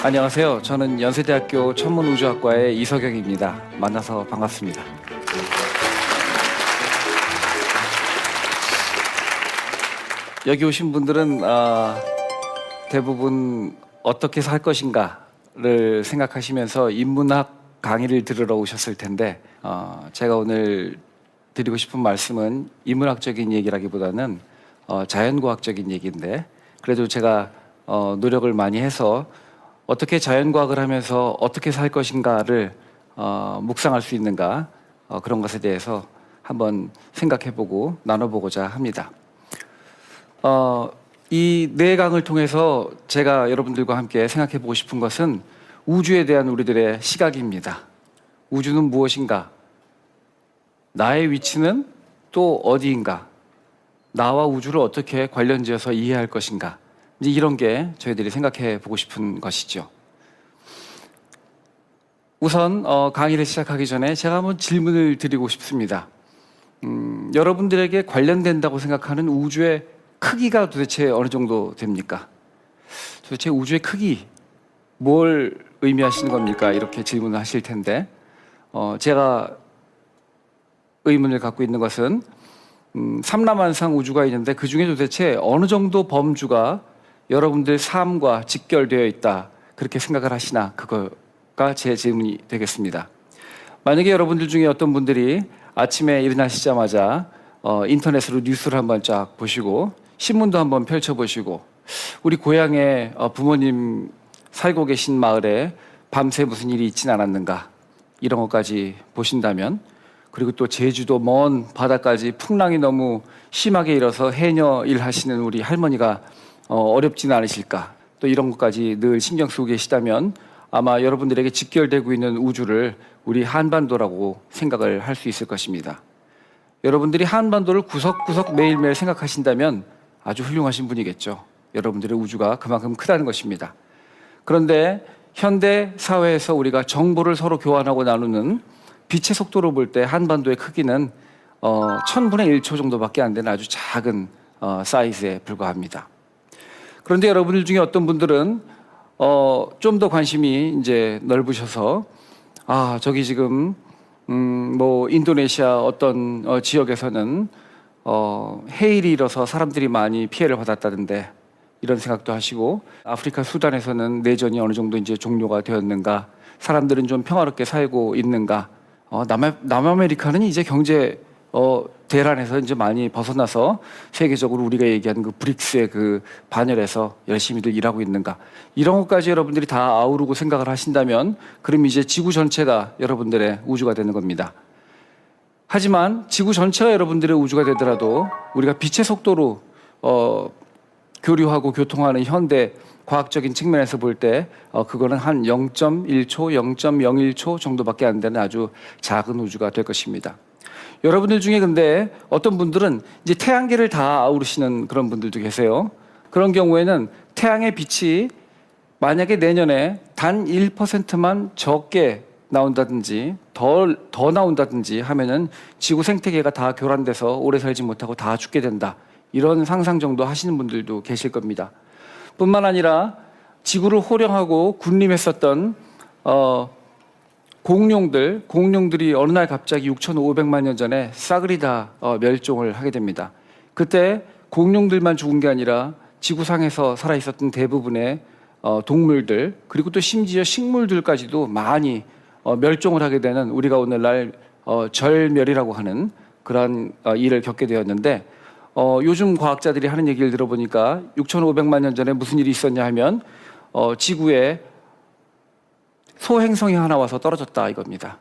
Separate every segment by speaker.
Speaker 1: 안녕하세요. 저는 연세대학교 천문우주학과의 이석영입니다. 만나서 반갑습니다. 여기 오신 분들은 대부분 어떻게 살 것인가를 생각하시면서 인문학 강의를 들으러 오셨을 텐데 제가 오늘 드리고 싶은 말씀은 인문학적인 얘기라기보다는 자연과학적인 얘기인데, 그래도 제가 노력을 많이 해서 어떻게 자연과학을 하면서 어떻게 살 것인가를 묵상할 수 있는가, 그런 것에 대해서 한번 생각해보고 나눠보고자 합니다. 이 네 강을 통해서 제가 여러분들과 함께 생각해보고 싶은 것은 우주에 대한 우리들의 시각입니다. 우주는 무엇인가? 나의 위치는 또 어디인가? 나와 우주를 어떻게 관련지어서 이해할 것인가? 이제 이런 게 저희들이 생각해 보고 싶은 것이죠. 우선 강의를 시작하기 전에 제가 한번 질문을 드리고 싶습니다. 여러분들에게 관련된다고 생각하는 우주의 크기가 도대체 어느 정도 됩니까? 도대체 우주의 크기, 뭘 의미하시는 겁니까? 이렇게 질문을 하실 텐데, 제가 의문을 갖고 있는 것은 삼라만상 우주가 있는데 그 중에 도대체 어느 정도 범주가 여러분들 삶과 직결되어 있다, 그렇게 생각을 하시나, 그거가 제 질문이 되겠습니다. 만약에 여러분들 중에 어떤 분들이 아침에 일어나시자마자 인터넷으로 뉴스를 한번 쫙 보시고 신문도 한번 펼쳐보시고 우리 고향에 부모님 살고 계신 마을에 밤새 무슨 일이 있진 않았는가, 이런 것까지 보신다면, 그리고 또 제주도 먼 바다까지 풍랑이 너무 심하게 일어서 해녀 일하시는 우리 할머니가 어렵지는 않으실까, 또 이런 것까지 늘 신경 쓰고 계시다면 아마 여러분들에게 직결되고 있는 우주를 우리 한반도라고 생각을 할 수 있을 것입니다. 여러분들이 한반도를 구석구석 매일매일 생각하신다면 아주 훌륭하신 분이겠죠. 여러분들의 우주가 그만큼 크다는 것입니다. 그런데 현대 사회에서 우리가 정보를 서로 교환하고 나누는 빛의 속도로 볼 때 한반도의 크기는 1000분의 1초 정도밖에 안 되는 아주 작은 사이즈에 불과합니다. 그런데 여러분들 중에 어떤 분들은 좀 더 관심이 이제 넓으셔서 저기 지금 뭐 인도네시아 어떤 지역에서는 해일이 일어서 사람들이 많이 피해를 받았다던데, 이런 생각도 하시고, 아프리카 수단에서는 내전이 어느 정도 이제 종료가 되었는가, 사람들은 좀 평화롭게 살고 있는가, 남아메리카는 이제 경제 대란에서 이제 많이 벗어나서 세계적으로 우리가 얘기하는 그 브릭스의 그 반열에서 열심히들 일하고 있는가, 이런 것까지 여러분들이 다 아우르고 생각을 하신다면 그럼 이제 지구 전체가 여러분들의 우주가 되는 겁니다. 하지만 지구 전체가 여러분들의 우주가 되더라도 우리가 빛의 속도로 교류하고 교통하는 현대 과학적인 측면에서 볼 때 그거는 한 0.1초, 0.01초 정도밖에 안 되는 아주 작은 우주가 될 것입니다. 여러분들 중에 근데 어떤 분들은 이제 태양계를 다 아우르시는 그런 분들도 계세요. 그런 경우에는 태양의 빛이 만약에 내년에 단 1%만 적게 나온다든지 더 나온다든지 하면은 지구 생태계가 다 교란돼서 오래 살지 못하고 다 죽게 된다, 이런 상상 정도 하시는 분들도 계실 겁니다. 뿐만 아니라 지구를 호령하고 군림했었던 공룡들이 어느 날 갑자기 6,500만 년 전에 싸그리 다 멸종을 하게 됩니다. 그때 공룡들만 죽은 게 아니라 지구상에서 살아있었던 대부분의 동물들, 그리고 또 심지어 식물들까지도 많이 멸종을 하게 되는, 우리가 오늘날 절멸이라고 하는 그런 일을 겪게 되었는데, 요즘 과학자들이 하는 얘기를 들어보니까 6,500만 년 전에 무슨 일이 있었냐 하면 지구에 소행성이 하나 와서 떨어졌다, 이겁니다.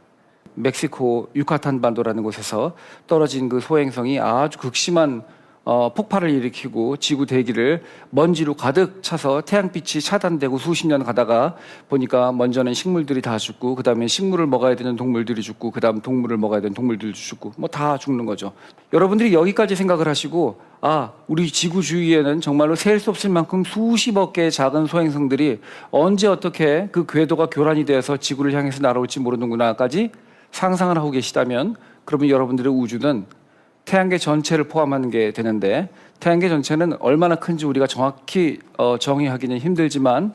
Speaker 1: 멕시코 유카탄 반도라는 곳에서 떨어진 그 소행성이 아주 극심한 폭발을 일으키고 지구 대기를 먼지로 가득 차서 태양빛이 차단되고 수십 년 가다가 보니까 먼저는 식물들이 다 죽고, 그 다음에 식물을 먹어야 되는 동물들이 죽고, 그 다음 동물을 먹어야 되는 동물들도 죽고, 뭐 다 죽는 거죠. 여러분들이 여기까지 생각을 하시고, 우리 지구 주위에는 정말로 셀 수 없을 만큼 수십억 개의 작은 소행성들이 언제 어떻게 그 궤도가 교란이 되어서 지구를 향해서 날아올지 모르는구나까지 상상을 하고 계시다면, 그러면 여러분들의 우주는 태양계 전체를 포함하는 게 되는데, 태양계 전체는 얼마나 큰지 우리가 정확히 정의하기는 힘들지만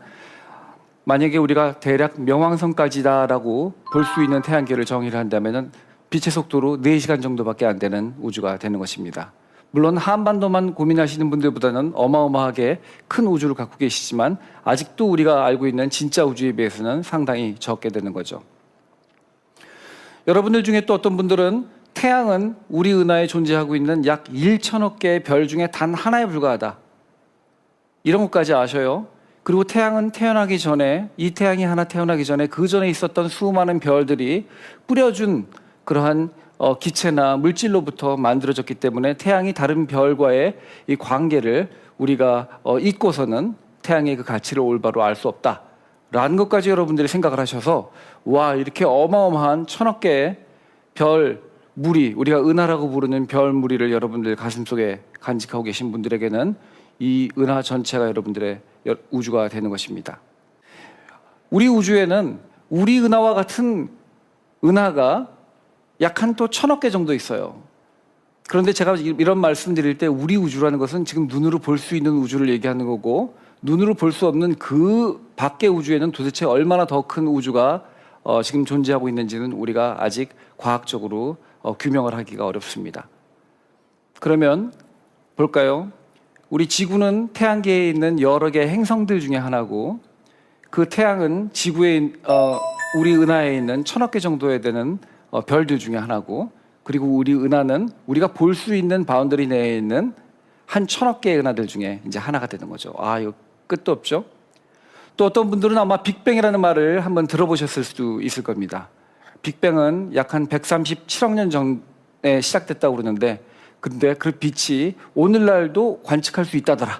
Speaker 1: 만약에 우리가 대략 명왕성까지다라고 볼 수 있는 태양계를 정의를 한다면 빛의 속도로 4시간 정도밖에 안 되는 우주가 되는 것입니다. 물론 한반도만 고민하시는 분들보다는 어마어마하게 큰 우주를 갖고 계시지만 아직도 우리가 알고 있는 진짜 우주에 비해서는 상당히 적게 되는 거죠. 여러분들 중에 또 어떤 분들은 태양은 우리 은하에 존재하고 있는 약 1천억 개의 별 중에 단 하나에 불과하다, 이런 것까지 아셔요. 그리고 태양은 태어나기 전에, 이 태양이 하나 태어나기 전에 그 전에 있었던 수많은 별들이 뿌려준 그러한 기체나 물질로부터 만들어졌기 때문에 태양이 다른 별과의 이 관계를 우리가 잊고서는 태양의 그 가치를 올바로 알 수 없다라는 것까지 여러분들이 생각을 하셔서, 와, 이렇게 어마어마한 1000억 개의 별 무리, 우리가 은하라고 부르는 별 무리를 여러분들 가슴속에 간직하고 계신 분들에게는 이 은하 전체가 여러분들의 우주가 되는 것입니다. 우리 우주에는 우리 은하와 같은 은하가 약 한 또 1000억 개 정도 있어요. 그런데 제가 이런 말씀드릴 때 우리 우주라는 것은 지금 눈으로 볼 수 있는 우주를 얘기하는 거고, 눈으로 볼 수 없는 그 밖의 우주에는 도대체 얼마나 더 큰 우주가 지금 존재하고 있는지는 우리가 아직 과학적으로 규명을 하기가 어렵습니다. 그러면 볼까요? 우리 지구는 태양계에 있는 여러 개의 행성들 중에 하나고, 그 태양은 지구에 우리 은하에 있는 1000억 개 정도에 되는 별들 중에 하나고, 그리고 우리 은하는 우리가 볼 수 있는 바운더리 내에 있는 한 1000억 개의 은하들 중에 이제 하나가 되는 거죠. 아, 이거 끝도 없죠. 또 어떤 분들은 아마 빅뱅이라는 말을 한번 들어보셨을 수도 있을 겁니다. 빅뱅은 약 한 137억 년 전에 시작됐다고 그러는데, 근데 그 빛이 오늘날도 관측할 수 있다더라.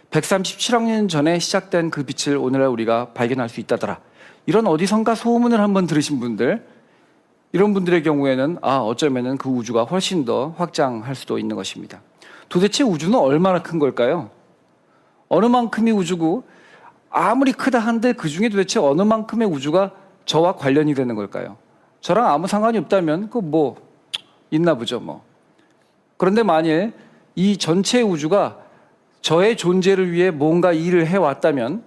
Speaker 1: 137억 년 전에 시작된 그 빛을 오늘날 우리가 발견할 수 있다더라. 이런 어디선가 소문을 한번 들으신 분들, 이런 분들의 경우에는 어쩌면은 그 우주가 훨씬 더 확장할 수도 있는 것입니다. 도대체 우주는 얼마나 큰 걸까요? 어느 만큼의 우주고, 아무리 크다 한들 그 중에 도대체 어느 만큼의 우주가 저와 관련이 되는 걸까요? 저랑 아무 상관이 없다면 그 뭐 있나 보죠 뭐. 그런데 만일 이 전체 우주가 저의 존재를 위해 뭔가 일을 해왔다면,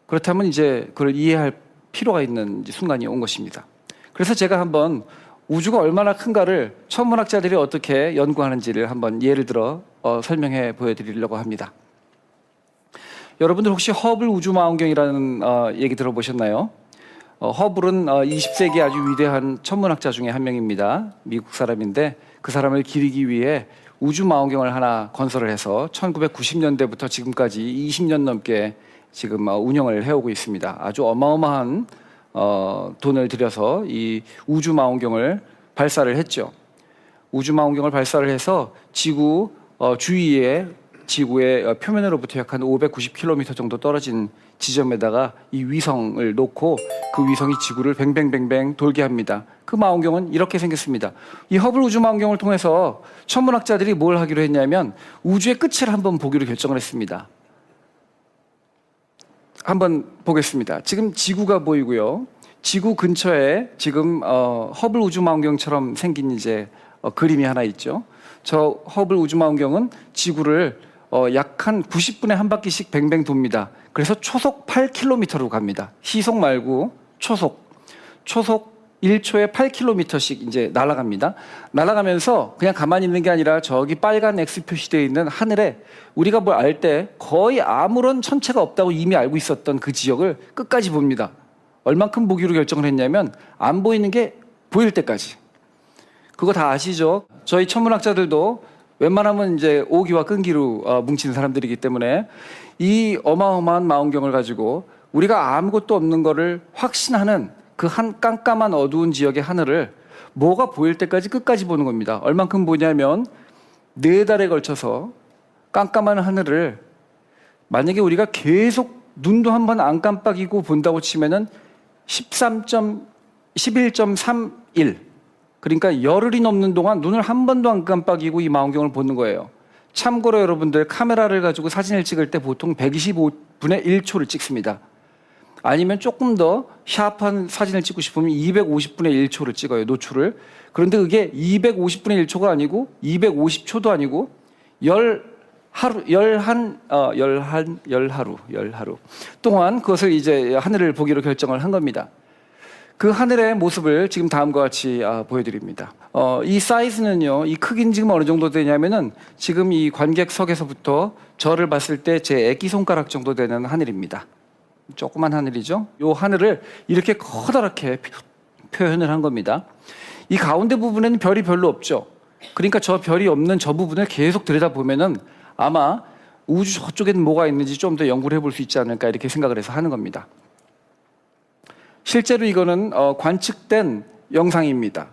Speaker 1: 그렇다면 이제 그걸 이해할 필요가 있는 순간이 온 것입니다. 그래서 제가 한번 우주가 얼마나 큰가를 천문학자들이 어떻게 연구하는지를 한번 예를 들어 설명해 보여드리려고 합니다. 여러분들 혹시 허블 우주망원경이라는 얘기 들어보셨나요? 허블은 20세기 아주 위대한 천문학자 중에 한 명입니다. 미국 사람인데 그 사람을 기리기 위해 우주망원경을 하나 건설을 해서 1990년대부터 지금까지 20년 넘게 지금 운영을 해오고 있습니다. 아주 어마어마한 돈을 들여서 이 우주망원경을 발사를 했죠. 우주망원경을 발사를 해서 지구 주위에, 지구의 표면으로부터 약 한 590km 정도 떨어진 지점에다가 이 위성을 놓고 그 위성이 지구를 뱅뱅뱅뱅 돌게 합니다. 그 망원경은 이렇게 생겼습니다. 이 허블 우주망원경을 통해서 천문학자들이 뭘 하기로 했냐면 우주의 끝을 한번 보기로 결정을 했습니다. 한번 보겠습니다. 지금 지구가 보이고요. 지구 근처에 지금 허블 우주망원경처럼 생긴 이제 그림이 하나 있죠. 저 허블 우주망원경은 지구를 약 한 90분에 한 바퀴씩 뱅뱅 돕니다. 그래서 초속 8km로 갑니다. 시속 말고 초속 1초에 8km씩 이제 날아갑니다. 날아가면서 그냥 가만히 있는 게 아니라 저기 빨간 X 표시되어 있는 하늘에 우리가 뭘 알 때 거의 아무런 천체가 없다고 이미 알고 있었던 그 지역을 끝까지 봅니다. 얼만큼 보기로 결정을 했냐면 안 보이는 게 보일 때까지. 그거 다 아시죠? 저희 천문학자들도 웬만하면 이제 오기와 끈기로 뭉치는 사람들이기 때문에 이 어마어마한 망원경을 가지고 우리가 아무것도 없는 거를 확신하는 그 한 깜깜한 어두운 지역의 하늘을 뭐가 보일 때까지 끝까지 보는 겁니다. 얼만큼 보냐면 4달에 걸쳐서 깜깜한 하늘을 만약에 우리가 계속 눈도 한 번 안 깜빡이고 본다고 치면은 11.31, 그러니까 열흘이 넘는 동안 눈을 한 번도 안 깜빡이고 이 망원경을 보는 거예요. 참고로 여러분들 카메라를 가지고 사진을 찍을 때 보통 125분의 1초를 찍습니다. 아니면 조금 더 샤프한 사진을 찍고 싶으면 250분의 1초를 찍어요, 노출을. 그런데 그게 250분의 1초가 아니고 250초도 아니고 열하루 동안 그것을 이제 하늘을 보기로 결정을 한 겁니다. 그 하늘의 모습을 지금 다음과 같이 보여드립니다. 이 사이즈는요, 이 크기는 지금 어느 정도 되냐면은 지금 이 관객석에서부터 저를 봤을 때 제 애기 손가락 정도 되는 하늘입니다. 조그만 하늘이죠. 이 하늘을 이렇게 커다랗게 표현을 한 겁니다. 이 가운데 부분에는 별이 별로 없죠. 그러니까 저 별이 없는 저 부분을 계속 들여다보면은 아마 우주 저쪽에는 뭐가 있는지 좀 더 연구를 해볼 수 있지 않을까 이렇게 생각을 해서 하는 겁니다. 실제로 이거는 관측된 영상입니다.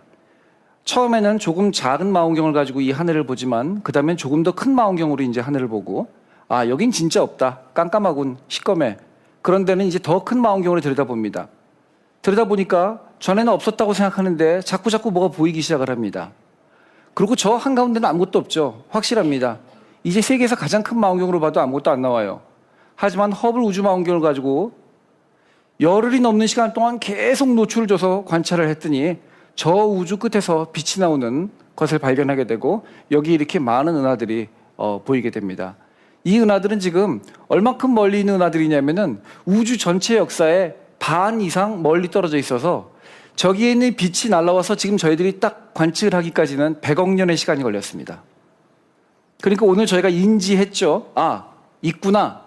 Speaker 1: 처음에는 조금 작은 망원경을 가지고 이 하늘을 보지만 그 다음엔 조금 더 큰 망원경으로 이제 하늘을 보고 여긴 진짜 없다. 깜깜하군. 시꺼매. 그런 데는 이제 더 큰 망원경으로 들여다봅니다. 들여다보니까 전에는 없었다고 생각하는데 자꾸 뭐가 보이기 시작을 합니다. 그리고 저 한가운데는 아무것도 없죠. 확실합니다. 이제 세계에서 가장 큰 망원경으로 봐도 아무것도 안 나와요. 하지만 허블 우주 망원경을 가지고 열흘이 넘는 시간 동안 계속 노출을 줘서 관찰을 했더니 저 우주 끝에서 빛이 나오는 것을 발견하게 되고 여기 이렇게 많은 은하들이 보이게 됩니다. 이 은하들은 지금 얼만큼 멀리 있는 은하들이냐면은 우주 전체 역사의 반 이상 멀리 떨어져 있어서 저기에 있는 빛이 날아와서 지금 저희들이 딱 관측을 하기까지는 100억 년의 시간이 걸렸습니다. 그러니까 오늘 저희가 인지했죠. 있구나.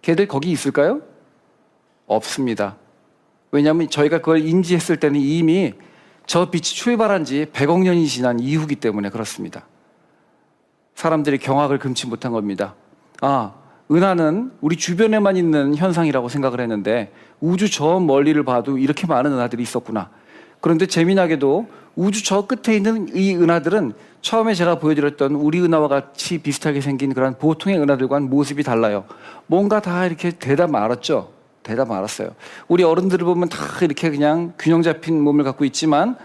Speaker 1: 걔들 거기 있을까요? 없습니다. 왜냐하면 저희가 그걸 인지했을 때는 이미 저 빛이 출발한 지 100억 년이 지난 이후기 때문에 그렇습니다. 사람들이 경악을 금치 못한 겁니다. 은하는 우리 주변에만 있는 현상이라고 생각을 했는데 우주 저 멀리를 봐도 이렇게 많은 은하들이 있었구나. 그런데 재미나게도 우주 저 끝에 있는 이 은하들은 처음에 제가 보여드렸던 우리 은하와 같이 비슷하게 생긴 그런 보통의 은하들과는 모습이 달라요. 뭔가 다 이렇게 대다 말았죠. 대다 말았어요. 우리 어른들을 보면 다 이렇게 그냥 균형 잡힌 몸을 갖고 있지만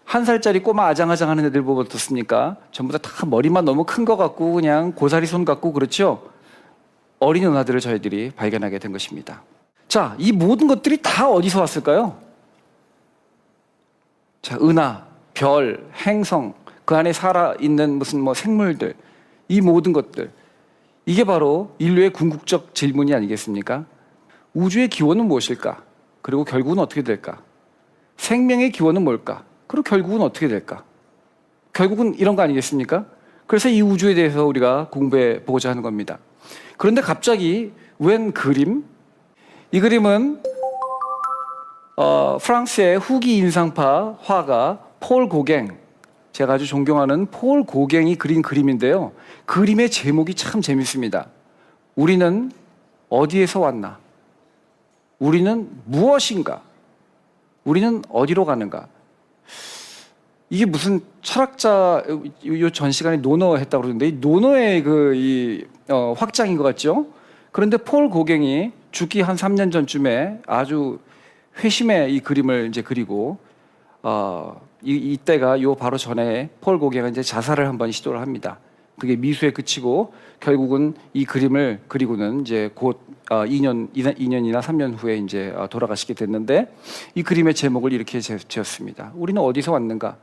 Speaker 1: 1살짜리 꼬마 아장아장하는 애들 보면 어떻습니까? 전부 다 머리만 너무 큰 것 같고 그냥 고사리 손 같고 그렇죠. 어린 은하들을 저희들이 발견하게 된 것입니다. 자, 이 모든 것들이 다 어디서 왔을까요? 자, 은하, 별, 행성, 그 안에 살아있는 무슨 생물들, 이 모든 것들. 이게 바로 인류의 궁극적 질문이 아니겠습니까? 우주의 기원은 무엇일까? 그리고 결국은 어떻게 될까? 생명의 기원은 뭘까? 그리고 결국은 어떻게 될까? 결국은 이런 거 아니겠습니까? 그래서 이 우주에 대해서 우리가 공부해 보고자 하는 겁니다. 그런데 갑자기 웬 그림? 이 그림은 프랑스의 후기 인상파 화가 폴 고갱, 제가 아주 존경하는 폴 고갱이 그린 그림인데요. 그림의 제목이 참 재밌습니다. 우리는 어디에서 왔나? 우리는 무엇인가? 우리는 어디로 가는가? 이게 무슨 철학자, 요 전 시간에 논어 했다고 그러는데, 이 논어의 확장인 것 같죠? 그런데 폴 고갱이 죽기 한 3년 전쯤에 아주 회심의 이 그림을 이제 그리고, 이때가 요 바로 전에 폴 고갱은 이제 자살을 한번 시도를 합니다. 그게 미수에 그치고 결국은 이 그림을 그리고는 이제 곧 2년이나 3년 후에 이제 돌아가시게 됐는데 이 그림의 제목을 이렇게 지었습니다. 우리는 어디서 왔는가?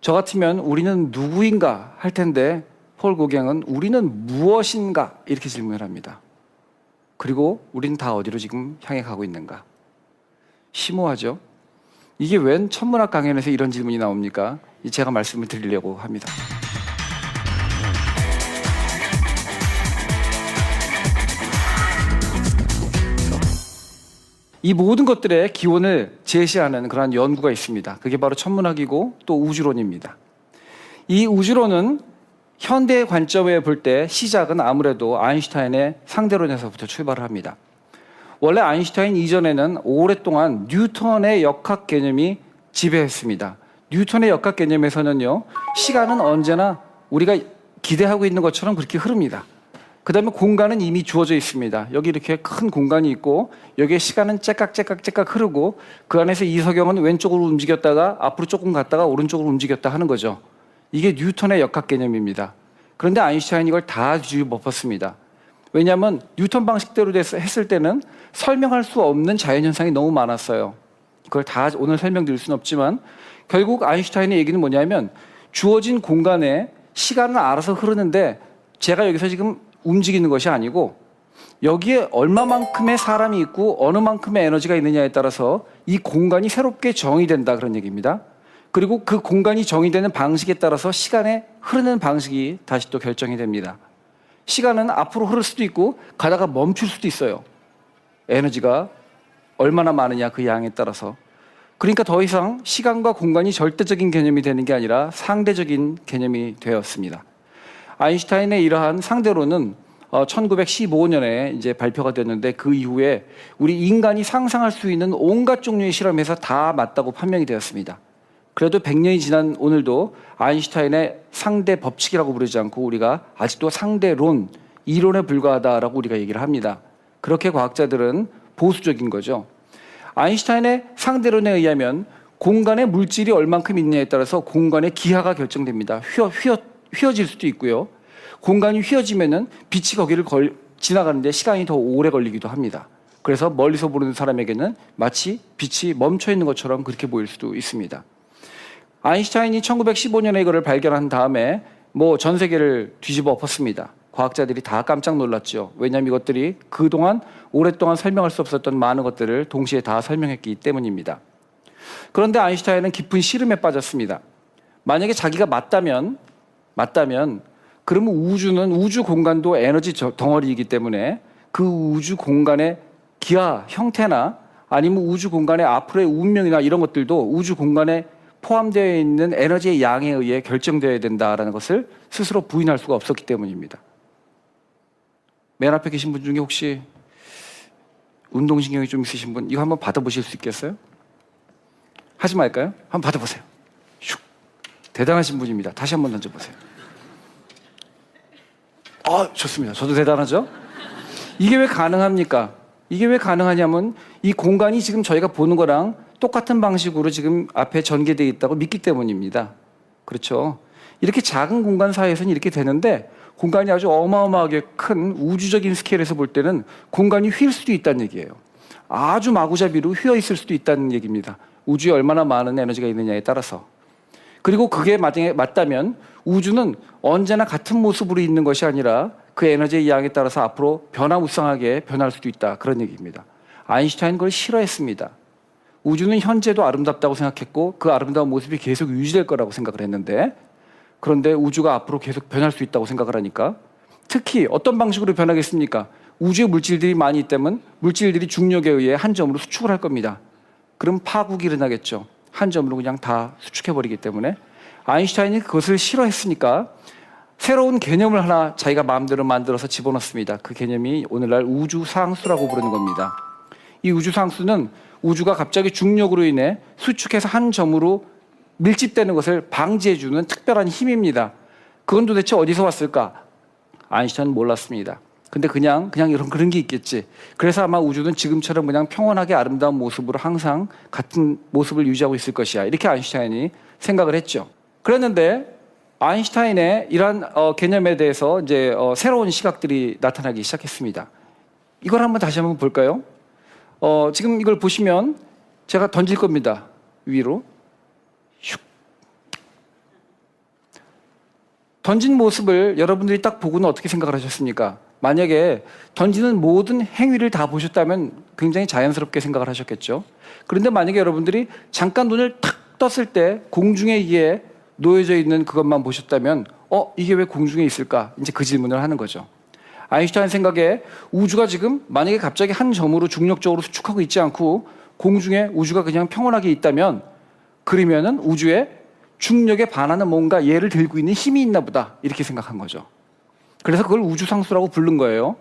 Speaker 1: 저 같으면 우리는 누구인가 할 텐데 폴 고갱은 우리는 무엇인가 이렇게 질문을 합니다. 그리고 우리는 다 어디로 지금 향해 가고 있는가? 심오하죠? 이게 웬 천문학 강연에서 이런 질문이 나옵니까? 제가 말씀을 드리려고 합니다. 이 모든 것들의 기원을 제시하는 그러한 연구가 있습니다. 그게 바로 천문학이고 또 우주론입니다. 이 우주론은 현대의 관점에 볼 때 시작은 아무래도 아인슈타인의 상대론에서부터 출발을 합니다. 원래 아인슈타인 이전에는 오랫동안 뉴턴의 역학 개념이 지배했습니다. 뉴턴의 역학 개념에서는요, 시간은 언제나 우리가 기대하고 있는 것처럼 그렇게 흐릅니다. 그 다음에 공간은 이미 주어져 있습니다. 여기 이렇게 큰 공간이 있고 여기에 시간은 째깍째깍 흐르고 그 안에서 이석영은 왼쪽으로 움직였다가 앞으로 조금 갔다가 오른쪽으로 움직였다 하는 거죠. 이게 뉴턴의 역학 개념입니다. 그런데 아인슈타인이 이걸 다 뒤집어엎었습니다. 왜냐하면 뉴턴 방식대로 했을 때는 설명할 수 없는 자연현상이 너무 많았어요. 그걸 다 오늘 설명드릴 수는 없지만 결국 아인슈타인의 얘기는 뭐냐면 주어진 공간에 시간은 알아서 흐르는데 제가 여기서 지금 움직이는 것이 아니고 여기에 얼마만큼의 사람이 있고 어느 만큼의 에너지가 있느냐에 따라서 이 공간이 새롭게 정의된다 그런 얘기입니다. 그리고 그 공간이 정의되는 방식에 따라서 시간의 흐르는 방식이 다시 또 결정이 됩니다. 시간은 앞으로 흐를 수도 있고 가다가 멈출 수도 있어요. 에너지가 얼마나 많으냐 그 양에 따라서. 그러니까 더 이상 시간과 공간이 절대적인 개념이 되는 게 아니라 상대적인 개념이 되었습니다. 아인슈타인의 이러한 상대론은 1915년에 이제 발표가 됐는데 그 이후에 우리 인간이 상상할 수 있는 온갖 종류의 실험에서 다 맞다고 판명이 되었습니다. 그래도 100년이 지난 오늘도 아인슈타인의 상대 법칙이라고 부르지 않고 우리가 아직도 상대론, 이론에 불과하다라고 우리가 얘기를 합니다. 그렇게 과학자들은 보수적인 거죠. 아인슈타인의 상대론에 의하면 공간의 물질이 얼만큼 있느냐에 따라서 공간의 기하가 결정됩니다. 휘어질 수도 있고요. 공간이 휘어지면은 빛이 거기를 지나가는데 시간이 더 오래 걸리기도 합니다. 그래서 멀리서 보는 사람에게는 마치 빛이 멈춰 있는 것처럼 그렇게 보일 수도 있습니다. 아인슈타인이 1915년에 이거를 발견한 다음에 전 세계를 뒤집어 엎었습니다. 과학자들이 다 깜짝 놀랐죠. 왜냐하면 이것들이 그동안 오랫동안 설명할 수 없었던 많은 것들을 동시에 다 설명했기 때문입니다. 그런데 아인슈타인은 깊은 시름에 빠졌습니다. 만약에 자기가 맞다면 그러면 우주 공간도 에너지 덩어리이기 때문에 그 우주 공간의 기하 형태나 아니면 우주 공간의 앞으로의 운명이나 이런 것들도 우주 공간에 포함되어 있는 에너지의 양에 의해 결정되어야 된다라는 것을 스스로 부인할 수가 없었기 때문입니다. 맨 앞에 계신 분 중에 혹시 운동신경이 좀 있으신 분 이거 한번 받아보실 수 있겠어요? 하지 말까요? 한번 받아보세요. 슉. 대단하신 분입니다. 다시 한번 던져보세요. 좋습니다. 저도 대단하죠? 이게 왜 가능합니까? 이게 왜 가능하냐면 이 공간이 지금 저희가 보는 거랑 똑같은 방식으로 지금 앞에 전개되어 있다고 믿기 때문입니다. 그렇죠? 이렇게 작은 공간 사이에서는 이렇게 되는데 공간이 아주 어마어마하게 큰 우주적인 스케일에서 볼 때는 공간이 휠 수도 있다는 얘기예요. 아주 마구잡이로 휘어 있을 수도 있다는 얘기입니다. 우주에 얼마나 많은 에너지가 있느냐에 따라서. 그리고 그게 맞다면 우주는 언제나 같은 모습으로 있는 것이 아니라 그 에너지의 양에 따라서 앞으로 변화무쌍하게 변할 수도 있다. 그런 얘기입니다. 아인슈타인은 그걸 싫어했습니다. 우주는 현재도 아름답다고 생각했고 그 아름다운 모습이 계속 유지될 거라고 생각을 했는데 그런데 우주가 앞으로 계속 변할 수 있다고 생각을 하니까 특히 어떤 방식으로 변하겠습니까? 우주에 물질들이 많이 있다면 물질들이 중력에 의해 한 점으로 수축을 할 겁니다. 그럼 파국이 일어나겠죠. 한 점으로 그냥 다 수축해버리기 때문에 아인슈타인이 그것을 싫어했으니까 새로운 개념을 하나 자기가 마음대로 만들어서 집어넣습니다. 그 개념이 오늘날 우주상수라고 부르는 겁니다. 이 우주상수는 우주가 갑자기 중력으로 인해 수축해서 한 점으로 밀집되는 것을 방지해주는 특별한 힘입니다. 그건 도대체 어디서 왔을까? 아인슈타인은 몰랐습니다. 근데 그냥 그런 게 있겠지. 그래서 아마 우주는 지금처럼 그냥 평온하게 아름다운 모습으로 항상 같은 모습을 유지하고 있을 것이야. 이렇게 아인슈타인이 생각을 했죠. 그랬는데 아인슈타인의 이러한 개념에 대해서 이제 새로운 시각들이 나타나기 시작했습니다. 이걸 다시 한번 볼까요? 지금 이걸 보시면 제가 던질 겁니다. 위로. 슉. 던진 모습을 여러분들이 딱 보고는 어떻게 생각을 하셨습니까? 만약에 던지는 모든 행위를 다 보셨다면 굉장히 자연스럽게 생각을 하셨겠죠. 그런데 만약에 여러분들이 잠깐 눈을 탁 떴을 때 공중에 이게 놓여져 있는 그것만 보셨다면 이게 왜 공중에 있을까? 이제 그 질문을 하는 거죠. 아인슈타인 생각에 우주가 지금 만약에 갑자기 한 점으로 중력적으로 수축하고 있지 않고 공중에 우주가 그냥 평온하게 있다면 그러면은 우주에 중력에 반하는 뭔가 얘를 들고 있는 힘이 있나 보다 이렇게 생각한 거죠. 그래서 그걸 우주상수라고 부른 거예요.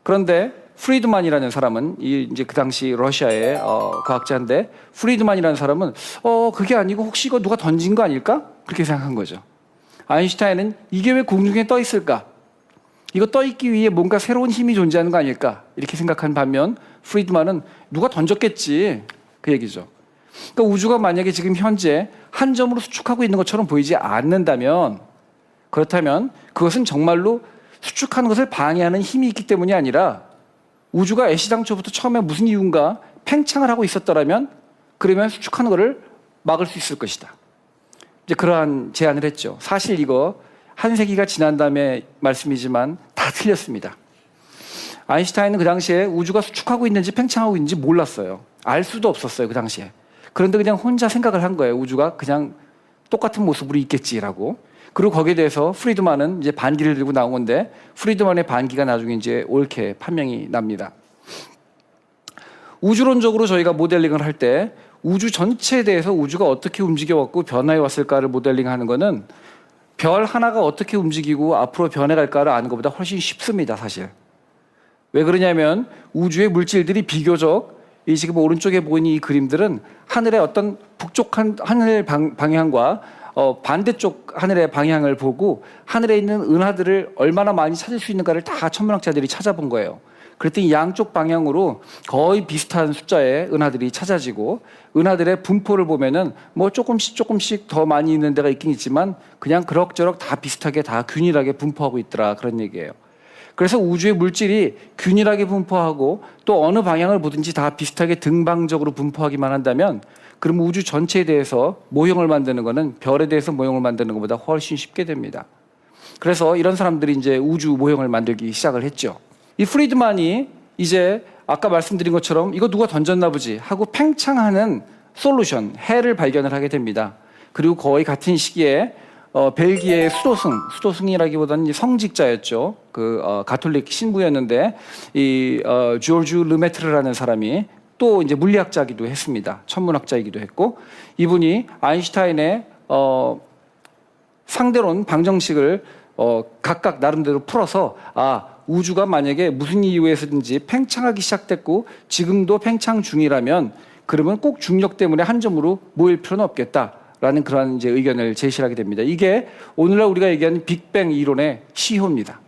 Speaker 1: 그런데 프리드만이라는 사람은 이제 그 당시 러시아의 과학자인데 프리드만이라는 사람은 그게 아니고 혹시 이거 누가 던진 거 아닐까? 그렇게 생각한 거죠. 아인슈타인은 이게 왜 공중에 떠 있을까? 이거 떠 있기 위해 뭔가 새로운 힘이 존재하는 거 아닐까? 이렇게 생각한 반면 프리드만은 누가 던졌겠지 그 얘기죠. 그러니까 우주가 만약에 지금 현재 한 점으로 수축하고 있는 것처럼 보이지 않는다면 그렇다면 그것은 정말로 수축하는 것을 방해하는 힘이 있기 때문이 아니라 우주가 애시당초부터 처음에 무슨 이유인가 팽창을 하고 있었더라면 그러면 수축하는 것을 막을 수 있을 것이다. 이제 그러한 제안을 했죠. 사실 이거 한 세기가 지난 다음에 말씀이지만 다 다 틀렸습니다. 아인슈타인은 그 당시에 우주가 수축하고 있는지 팽창하고 있는지 몰랐어요. 알 수도 없었어요, 그 당시에. 그런데 그냥 혼자 생각을 한 거예요. 우주가 그냥 똑같은 모습으로 있겠지라고. 그리고 거기에 대해서 프리드만은 이제 반기를 들고 나온 건데, 프리드만의 반기가 나중에 이제 옳게 판명이 납니다. 우주론적으로 저희가 모델링을 할 때 우주 전체에 대해서 우주가 어떻게 움직여왔고 변화해 왔을까를 모델링하는 거는 별 하나가 어떻게 움직이고 앞으로 변해갈까를 아는 것보다 훨씬 쉽습니다, 사실. 왜 그러냐면 우주의 물질들이 비교적 이 지금 오른쪽에 보이는 이 그림들은 하늘의 어떤 북쪽 하늘 방향과 반대쪽 하늘의 방향을 보고 하늘에 있는 은하들을 얼마나 많이 찾을 수 있는가를 다 천문학자들이 찾아본 거예요. 그랬더니 양쪽 방향으로 거의 비슷한 숫자의 은하들이 찾아지고 은하들의 분포를 보면은 뭐 조금씩 더 많이 있는 데가 있긴 있지만 그냥 그럭저럭 다 비슷하게 다 균일하게 분포하고 있더라, 그런 얘기예요. 그래서 우주의 물질이 균일하게 분포하고 또 어느 방향을 보든지 다 비슷하게 등방적으로 분포하기만 한다면 그럼 우주 전체에 대해서 모형을 만드는 거는 별에 대해서 모형을 만드는 것보다 훨씬 쉽게 됩니다. 그래서 이런 사람들이 이제 우주 모형을 만들기 시작을 했죠. 이 프리드만이 이제 아까 말씀드린 것처럼 이거 누가 던졌나 보지 하고 팽창하는 솔루션, 해를 발견을 하게 됩니다. 그리고 거의 같은 시기에 벨기에의 수도승이라기보다는 성직자였죠. 가톨릭 신부였는데 이 조르주 르메트르라는 사람이 또 이제 물리학자이기도 했습니다. 천문학자이기도 했고 이분이 아인슈타인의 상대론 방정식을 각각 나름대로 풀어서 우주가 만약에 무슨 이유에서든지 팽창하기 시작됐고 지금도 팽창 중이라면 그러면 꼭 중력 때문에 한 점으로 모일 필요는 없겠다라는 그러한 이제 의견을 제시하게 됩니다. 이게 오늘날 우리가 얘기하는 빅뱅 이론의 시효입니다.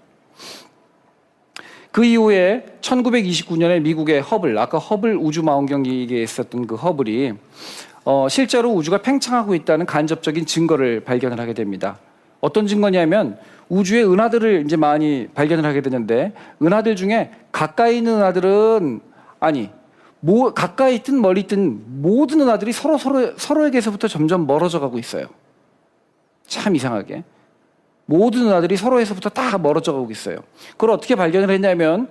Speaker 1: 그 이후에 1929년에 미국의 허블, 아까 허블 우주망원경기에 있었던 그 허블이 실제로 우주가 팽창하고 있다는 간접적인 증거를 발견을 하게 됩니다. 어떤 증거냐면 우주의 은하들을 이제 많이 발견을 하게 되는데 은하들 중에 가까이 있는 은하들은 가까이 있든 멀리 있든 모든 은하들이 서로에게서부터 점점 멀어져 가고 있어요. 참 이상하게. 모든 은하들이 서로에서부터 다 멀어져 가고 있어요. 그걸 어떻게 발견을 했냐면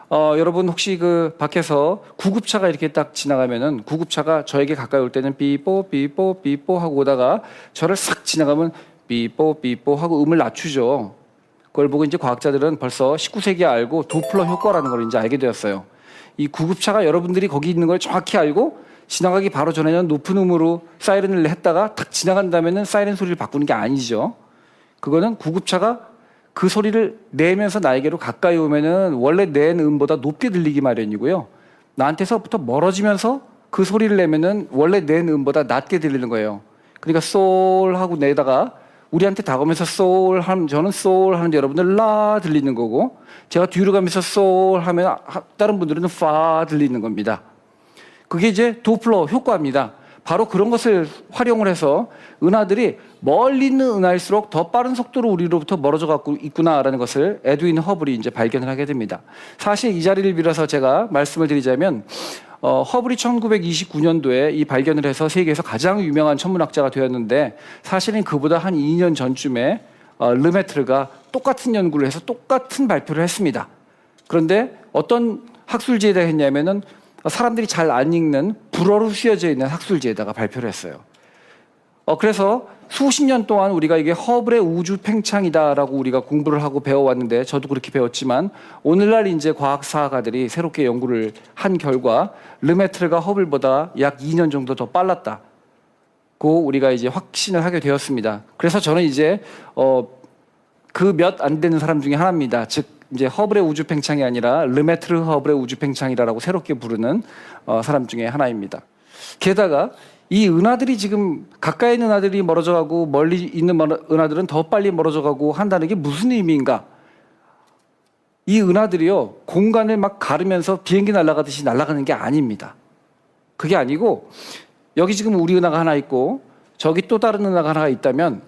Speaker 1: 여러분 혹시 그 밖에서 구급차가 이렇게 딱 지나가면은 구급차가 저에게 가까이 올 때는 삐뽀 삐뽀 삐뽀 하고 오다가 저를 싹 지나가면 삐뽀 삐뽀 하고 음을 낮추죠. 그걸 보고 이제 과학자들은 벌써 19세기에 알고 도플러 효과라는 걸 이제 알게 되었어요. 이 구급차가 여러분들이 거기 있는 걸 정확히 알고 지나가기 바로 전에는 높은 음으로 사이렌을 했다가 탁 지나간 다음에는 사이렌 소리를 바꾸는 게 아니죠. 그거는 구급차가 그 소리를 내면서 나에게로 가까이 오면은 원래 낸 음보다 높게 들리기 마련이고요. 나한테서부터 멀어지면서 그 소리를 내면은 원래 낸 음보다 낮게 들리는 거예요. 그러니까 솔 하고 내다가 우리한테 다가오면서 솔 하면 저는 솔 하는데 여러분들 라 들리는 거고 제가 뒤로 가면서 솔 하면 다른 분들은 파 들리는 겁니다. 그게 이제 도플러 효과입니다. 바로 그런 것을 활용을 해서 은하들이 멀리 있는 은하일수록 더 빠른 속도로 우리로부터 멀어져 갖고 있구나라는 것을 에드윈 허블이 이제 발견을 하게 됩니다. 사실 이 자리를 빌어서 제가 말씀을 드리자면 허블이 1929년도에 이 발견을 해서 세계에서 가장 유명한 천문학자가 되었는데 사실은 그보다 한 2년 전쯤에 르메트르가 똑같은 연구를 해서 똑같은 발표를 했습니다. 그런데 어떤 학술지에다 했냐면은 사람들이 잘 안 읽는 불어로 쓰여져 있는 학술지에다가 발표를 했어요. 그래서 수십 년 동안 우리가 이게 허블의 우주 팽창이다라고 우리가 공부를 하고 배워왔는데 저도 그렇게 배웠지만 오늘날 이제 과학사가들이 새롭게 연구를 한 결과 르메트르가 허블보다 약 2년 정도 더 빨랐다고 우리가 이제 확신을 하게 되었습니다. 그래서 저는 이제 그 몇 안 되는 사람 중에 하나입니다. 즉 이제 허블의 우주 팽창이 아니라 르메트르 허블의 우주 팽창이라고 새롭게 부르는 사람 중에 하나입니다. 게다가 이 은하들이 지금 가까이 있는 은하들이 멀어져 가고 멀리 있는 은하들은 더 빨리 멀어져 가고 한다는 게 무슨 의미인가? 이 은하들이요 공간을 막 가르면서 비행기 날아가듯이 날아가는 게 아닙니다. 그게 아니고 여기 지금 우리 은하가 하나 있고 저기 또 다른 은하가 하나 있다면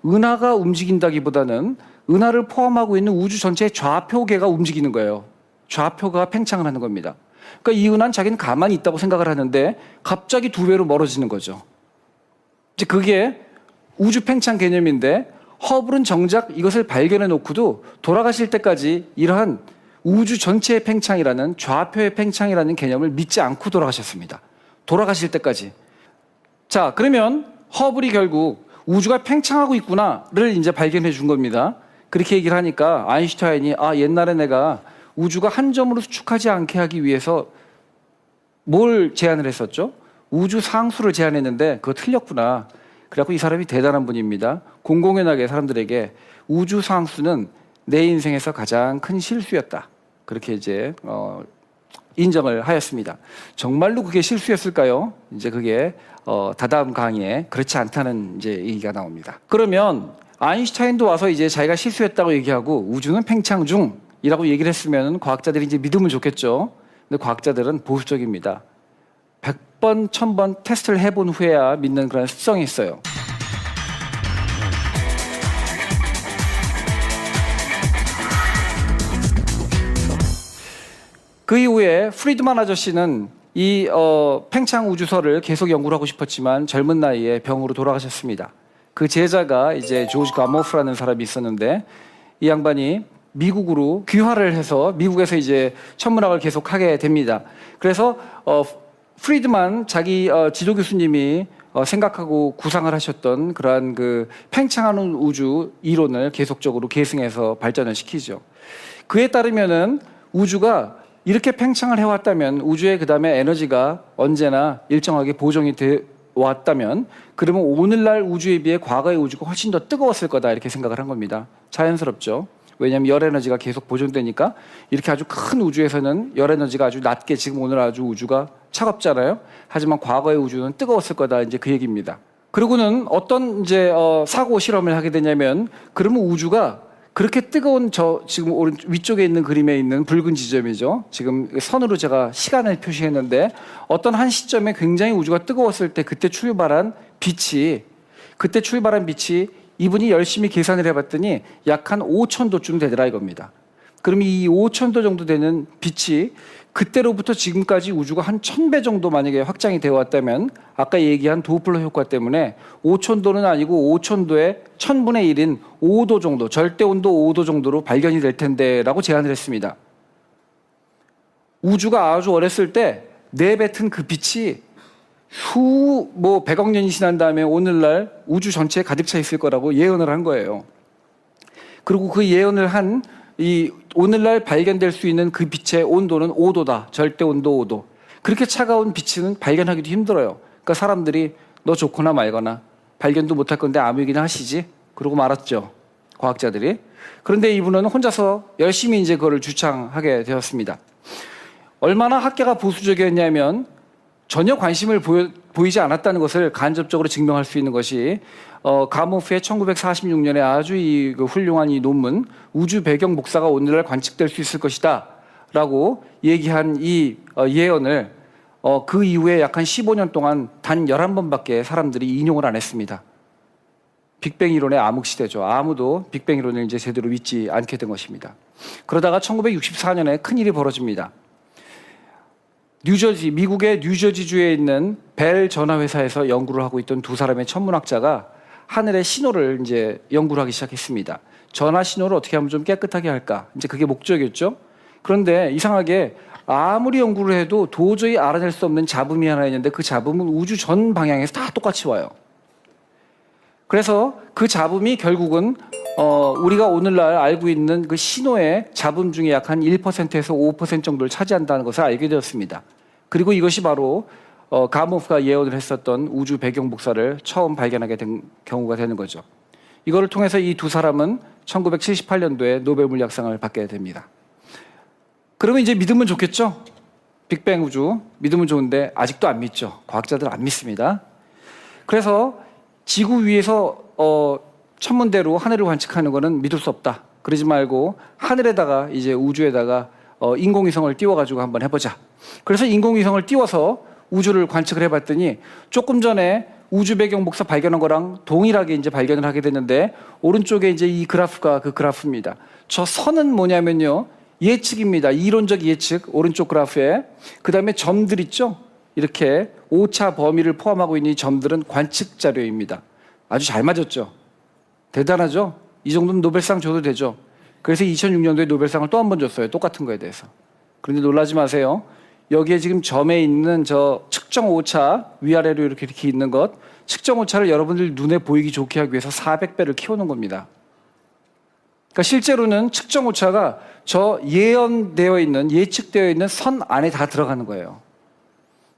Speaker 1: 은하가 움직인다기보다는 은하를 포함하고 있는 우주 전체의 좌표계가 움직이는 거예요. 좌표가 팽창을 하는 겁니다. 그러니까 이 은하는 자기는 가만히 있다고 생각을 하는데 갑자기 2배로 멀어지는 거죠. 이제 그게 우주 팽창 개념인데 허블은 정작 이것을 발견해 놓고도 돌아가실 때까지 이러한 우주 전체의 팽창이라는 좌표의 팽창이라는 개념을 믿지 않고 돌아가셨습니다. 돌아가실 때까지. 자, 그러면 허블이 결국 우주가 팽창하고 있구나를 이제 발견해 준 겁니다. 그렇게 얘기를 하니까 아인슈타인이 옛날에 내가 우주가 한 점으로 수축하지 않게 하기 위해서 뭘 제안을 했었죠? 우주 상수를 제안했는데 그거 틀렸구나. 그래갖고 이 사람이 대단한 분입니다. 공공연하게 사람들에게 우주 상수는 내 인생에서 가장 큰 실수였다. 그렇게 이제 인정을 하였습니다. 정말로 그게 실수였을까요? 이제 그게 다다음 강의에 그렇지 않다는 이제 얘기가 나옵니다. 그러면 아인슈타인도 와서 이제 자기가 실수했다고 얘기하고 우주는 팽창 중이라고 얘기를 했으면 과학자들이 이제 믿으면 좋겠죠. 근데 과학자들은 보수적입니다. 100번, 1000번 테스트를 해본 후에야 믿는 그런 습성이 있어요. 그 이후에 프리드만 아저씨는 이 팽창 우주설을 계속 연구를 하고 싶었지만 젊은 나이에 병으로 돌아가셨습니다. 그 제자가 이제 조지 가모프라는 사람이 있었는데 이 양반이 미국으로 귀화를 해서 미국에서 이제 천문학을 계속 하게 됩니다. 그래서 프리드만 자기 지도 교수님이 생각하고 구상을 하셨던 그러한 그 팽창하는 우주 이론을 계속적으로 계승해서 발전을 시키죠. 그에 따르면은 우주가 이렇게 팽창을 해왔다면 우주의 그 다음에 에너지가 언제나 일정하게 보정이 돼 왔다면 그러면 오늘날 우주에 비해 과거의 우주가 훨씬 더 뜨거웠을 거다 이렇게 생각을 한 겁니다. 자연스럽죠. 왜냐하면 열 에너지가 계속 보존되니까 이렇게 아주 큰 우주에서는 열 에너지가 아주 낮게 지금 오늘 아주 우주가 차갑잖아요. 하지만 과거의 우주는 뜨거웠을 거다 이제 그 얘기입니다. 그리고는 어떤 이제 사고 실험을 하게 되냐면 그러면 우주가 그렇게 뜨거운 지금 위쪽에 있는 그림에 있는 붉은 지점이죠. 지금 선으로 제가 시간을 표시했는데 어떤 한 시점에 굉장히 우주가 뜨거웠을 때 그때 출발한 빛이 이분이 열심히 계산을 해봤더니 약 한 5,000도쯤 되더라 이겁니다. 그럼 이 5,000도 정도 되는 빛이 그때로부터 지금까지 우주가 한 1,000배 정도 만약에 확장이 되어 왔다면 아까 얘기한 도플러 효과 때문에 5,000도는 아니고 5,000도의 1000분의 1인 5도 정도, 절대 온도 5도 정도로 발견이 될 텐데 라고 제안을 했습니다. 우주가 아주 어렸을 때 내뱉은 그 빛이 100억 년이 지난 다음에 오늘날 우주 전체에 가득 차 있을 거라고 예언을 한 거예요. 그리고 그 예언을 한 이 오늘날 발견될 수 있는 그 빛의 온도는 5도다. 절대 온도 5도. 그렇게 차가운 빛은 발견하기도 힘들어요. 그러니까 사람들이 너 좋거나 말거나 발견도 못할 건데 아무 얘기나 하시지. 그러고 말았죠. 과학자들이. 그런데 이분은 혼자서 열심히 이제 그거를 주창하게 되었습니다. 얼마나 학계가 보수적이었냐면 전혀 관심을 보이지 않았다는 것을 간접적으로 증명할 수 있는 것이 가모프의 1946년에 아주 훌륭한 이 논문 우주 배경 복사가 오늘날 관측될 수 있을 것이다 라고 얘기한 이 예언을 그 이후에 약 한 15년 동안 단 11번밖에 사람들이 인용을 안 했습니다. 빅뱅 이론의 암흑시대죠. 아무도 빅뱅 이론을 이제 제대로 믿지 않게 된 것입니다. 그러다가 1964년에 큰일이 벌어집니다. 미국의 뉴저지주에 있는 벨 전화회사에서 연구를 하고 있던 두 사람의 천문학자가 하늘의 신호를 이제 연구를 하기 시작했습니다. 전화 신호를 어떻게 하면 좀 깨끗하게 할까? 이제 그게 목적이었죠. 그런데 이상하게 아무리 연구를 해도 도저히 알아낼 수 없는 잡음이 하나 있는데 그 잡음은 우주 전 방향에서 다 똑같이 와요. 그래서 그 잡음이 결국은 우리가 오늘날 알고 있는 그 신호의 잡음 중에 약 한 1%에서 5% 정도를 차지한다는 것을 알게 되었습니다. 그리고 이것이 바로 가모프가 예언을 했었던 우주 배경 복사를 처음 발견하게 된 경우가 되는 거죠. 이거를 통해서 이 두 사람은 1978년도에 노벨 물리학상을 받게 됩니다. 그러면 이제 믿으면 좋겠죠? 빅뱅 우주 믿으면 좋은데 아직도 안 믿죠. 과학자들 안 믿습니다. 그래서 지구 위에서 천문대로 하늘을 관측하는 것은 믿을 수 없다. 그러지 말고 하늘에다가 이제 우주에다가 인공위성을 띄워가지고 한번 해보자. 그래서 인공위성을 띄워서 우주를 관측을 해봤더니 조금 전에 우주 배경 복사 발견한 거랑 동일하게 이제 발견을 하게 됐는데 오른쪽에 이제 이 그래프가 그 그래프입니다. 저 선은 뭐냐면요. 예측입니다. 이론적 예측 오른쪽 그래프에 그 다음에 점들 있죠. 이렇게 오차 범위를 포함하고 있는 이 점들은 관측 자료입니다. 아주 잘 맞았죠. 대단하죠? 이 정도면 노벨상 줘도 되죠. 그래서 2006년도에 노벨상을 또 한 번 줬어요. 똑같은 거에 대해서. 그런데 놀라지 마세요. 여기에 지금 점에 있는 저 측정 오차, 위아래로 이렇게 있는 것, 측정 오차를 여러분들 눈에 보이기 좋게 하기 위해서 400배를 키우는 겁니다. 그러니까 실제로는 측정 오차가 저 예언되어 있는, 예측되어 있는 선 안에 다 들어가는 거예요.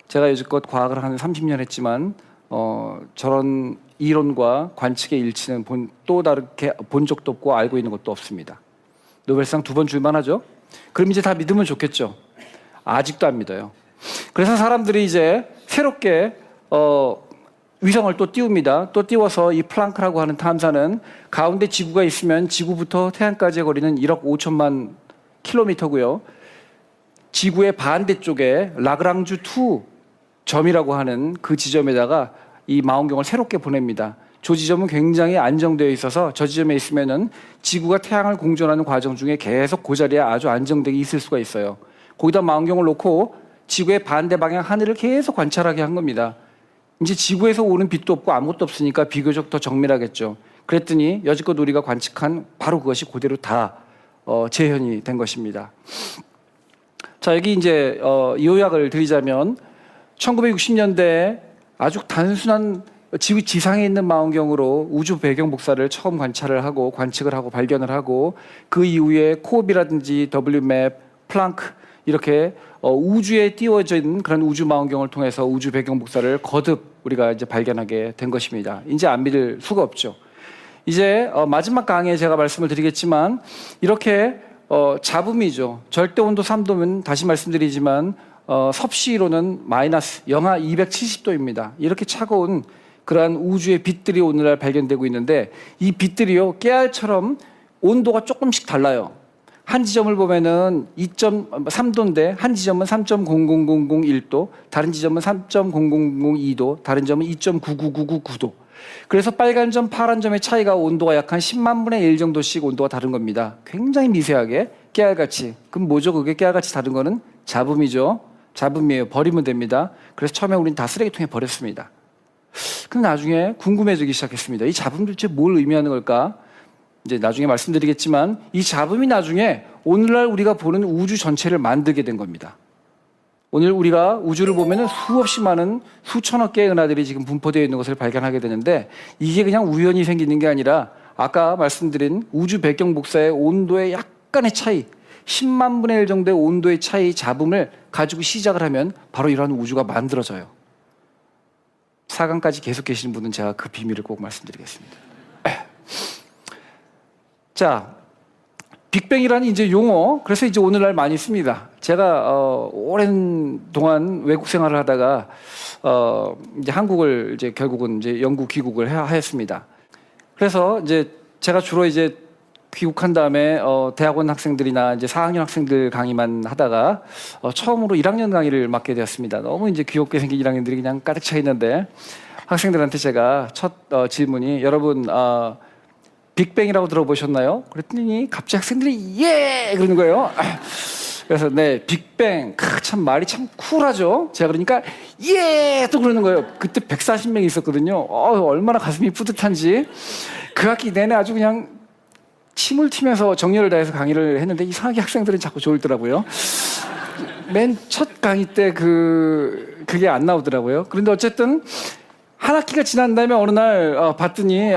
Speaker 1: 제가 여지껏 과학을 한 30년 했지만 저런 이론과 관측의 일치는 또 다르게 본 적도 없고 알고 있는 것도 없습니다. 노벨상 2번 줄만 하죠? 그럼 이제 다 믿으면 좋겠죠? 아직도 안 믿어요. 그래서 사람들이 이제 새롭게 위성을 또 띄웁니다. 또 띄워서 이 플랑크라고 하는 탐사는 가운데 지구가 있으면 지구부터 태양까지의 거리는 1억 5천만 킬로미터고요. 지구의 반대쪽에 라그랑주 2 점이라고 하는 그 지점에다가 이 망원경을 새롭게 보냅니다. 저 지점은 굉장히 안정되어 있어서 저 지점에 있으면은 지구가 태양을 공전하는 과정 중에 계속 그 자리에 아주 안정되게 있을 수가 있어요. 거기다 망원경을 놓고 지구의 반대 방향 하늘을 계속 관찰하게 한 겁니다. 이제 지구에서 오는 빛도 없고 아무것도 없으니까 비교적 더 정밀하겠죠. 그랬더니 여지껏 우리가 관측한 바로 그것이 그대로 다 재현이 된 것입니다. 자, 여기 이제 요약을 드리자면 1960년대에 아주 단순한 지구 지상에 있는 망원경으로 우주 배경 복사를 처음 관찰을 하고 관측을 하고 발견을 하고 그 이후에 코옵이라든지 WMAP, 플랑크 이렇게 우주에 띄워진 그런 우주 망원경을 통해서 우주 배경 복사를 거듭 우리가 이제 발견하게 된 것입니다. 이제 안 믿을 수가 없죠. 이제 마지막 강의에 제가 말씀을 드리겠지만 이렇게 잡음이죠. 절대 온도 3도면 다시 말씀드리지만 섭씨로는 마이너스 영하 270도입니다. 이렇게 차가운 그러한 우주의 빛들이 오늘날 발견되고 있는데 이 빛들이요 깨알처럼 온도가 조금씩 달라요. 한 지점을 보면은 2.3도인데 한 지점은 3.00001도, 다른 지점은 3.00002도, 다른 점은 2.99999도. 그래서 빨간 점, 파란 점의 차이가 온도가 약 한 10만 분의 1 정도씩 온도가 다른 겁니다. 굉장히 미세하게 깨알같이. 그럼 뭐죠? 그게 깨알같이 다른 거는 잡음이죠. 잡음이에요. 버리면 됩니다. 그래서 처음에 우리는 다 쓰레기통에 버렸습니다. 근데 나중에 궁금해지기 시작했습니다. 이 잡음 도대체 뭘 의미하는 걸까? 이제 나중에 말씀드리겠지만 이 잡음이 나중에 오늘날 우리가 보는 우주 전체를 만들게 된 겁니다. 오늘 우리가 우주를 보면은 수없이 많은 수천억 개의 은하들이 지금 분포되어 있는 것을 발견하게 되는데 이게 그냥 우연히 생기는 게 아니라 아까 말씀드린 우주 배경 복사의 온도의 약간의 차이 10만 분의 1 정도의 온도의 차이 잡음을 가지고 시작을 하면 바로 이러한 우주가 만들어져요. 4강까지 계속 계시는 분은 제가 그 비밀을 꼭 말씀드리겠습니다. 자, 빅뱅이라는 이제 용어, 그래서 이제 오늘날 많이 씁니다. 제가 오랜 동안 외국 생활을 하다가 이제 한국을 이제 결국은 이제 영국 귀국을 하였습니다. 그래서 이제 제가 주로 이제 귀국한 다음에 대학원 학생들이나 이제 4학년 학생들 강의만 하다가 처음으로 1학년 강의를 맡게 되었습니다. 너무 이제 귀엽게 생긴 1학년들이 그냥 가득 차 있는데 학생들한테 제가 첫 질문이 여러분 빅뱅이라고 들어보셨나요? 그랬더니 갑자기 학생들이 예! 그러는 거예요. 그래서 네, 빅뱅. 참 말이 참 쿨하죠. 제가 그러니까 예! 또 그러는 거예요. 그때 140명이 있었거든요. 얼마나 가슴이 뿌듯한지. 그 학기 내내 아주 그냥 침을 튀면서 정열을 다해서 강의를 했는데 이상하게 학생들은 자꾸 졸더라고요. 맨 첫 강의 때 그게 안 나오더라고요. 그런데 어쨌든 한 학기가 지난 다음에 어느 날 봤더니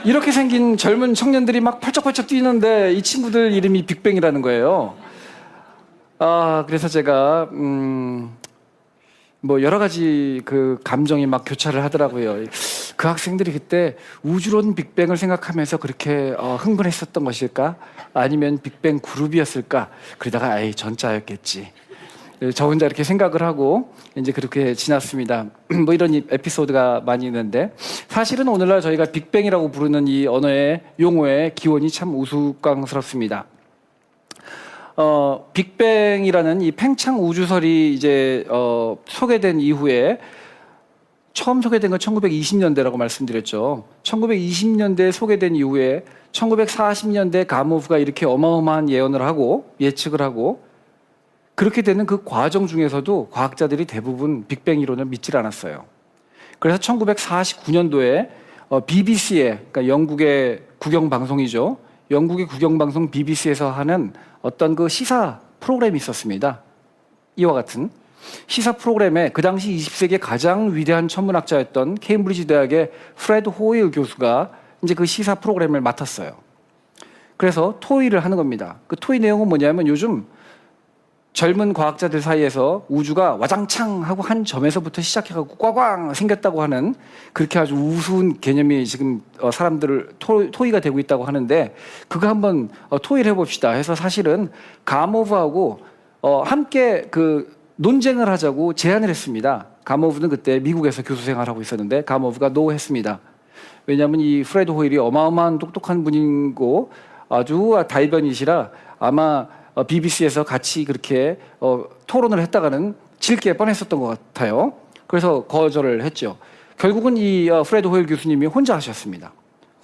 Speaker 1: 이렇게 생긴 젊은 청년들이 막 펄쩍펄쩍 뛰는데 이 친구들 이름이 빅뱅이라는 거예요. 그래서 제가 뭐 여러 가지 그 감정이 막 교차를 하더라고요. 그 학생들이 그때 우주론 빅뱅을 생각하면서 그렇게 흥분했었던 것일까? 아니면 빅뱅 그룹이었을까? 그러다가 에이 전자였겠지. 저 혼자 이렇게 생각을 하고 이제 그렇게 지났습니다. 뭐 이런 에피소드가 많이 있는데 사실은 오늘날 저희가 빅뱅이라고 부르는 이 언어의 용어의 기원이 참 우스꽝스럽습니다. 빅뱅이라는 이 팽창 우주설이 이제 소개된 이후에 처음 소개된 건 1920년대라고 말씀드렸죠. 1920년대에 소개된 이후에 1940년대 가모프가 이렇게 어마어마한 예언을 하고 예측을 하고 그렇게 되는 그 과정 중에서도 과학자들이 대부분 빅뱅 이론을 믿질 않았어요. 그래서 1949년도에 BBC에, 그러니까 영국의 국영 방송이죠. 영국의 국영 방송 BBC에서 하는 어떤 그 시사 프로그램이 있었습니다. 이와 같은 시사 프로그램에 그 당시 20세기 가장 위대한 천문학자였던 케임브리지 대학의 프레드 호일 교수가 이제 그 시사 프로그램을 맡았어요. 그래서 토의를 하는 겁니다. 그 토의 내용은 뭐냐면 요즘 젊은 과학자들 사이에서 우주가 와장창 하고 한 점에서부터 시작해가지고 꽝꽝 생겼다고 하는 그렇게 아주 우스운 개념이 지금 사람들을 토의가 되고 있다고 하는데 그거 한번 토의를 해봅시다 해서 사실은 가모브하고 함께 그 논쟁을 하자고 제안을 했습니다. 가모브는 그때 미국에서 교수 생활하고 있었는데 가모브가 노 했습니다. 왜냐하면 이 프레드 호일이 어마어마한 똑똑한 분이고 아주 달변이시라 아마 BBC에서 같이 그렇게 토론을 했다가는 질 게 뻔했었던 것 같아요. 그래서 거절을 했죠. 결국은 이 프레드 호일 교수님이 혼자 하셨습니다.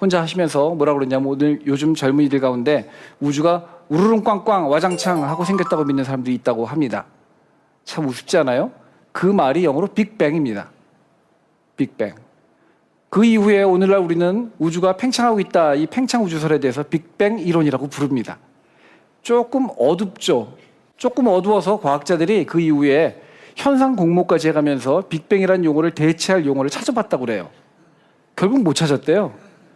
Speaker 1: 혼자 하시면서 뭐라고 그랬냐면 오늘 요즘 젊은이들 가운데 우주가 우르릉 꽝꽝 와장창 하고 생겼다고 믿는 사람들이 있다고 합니다. 참 우습지 않아요? 그 말이 영어로 빅뱅입니다. 빅뱅. 그 이후에 오늘날 우리는 우주가 팽창하고 있다. 이 팽창 우주설에 대해서 빅뱅 이론이라고 부릅니다. 조금 어둡죠. 조금 어두워서 과학자들이 그 이후에 현상 공모까지 해가면서 빅뱅이라는 용어를 대체할 용어를 찾아봤다고 그래요. 결국 못 찾았대요.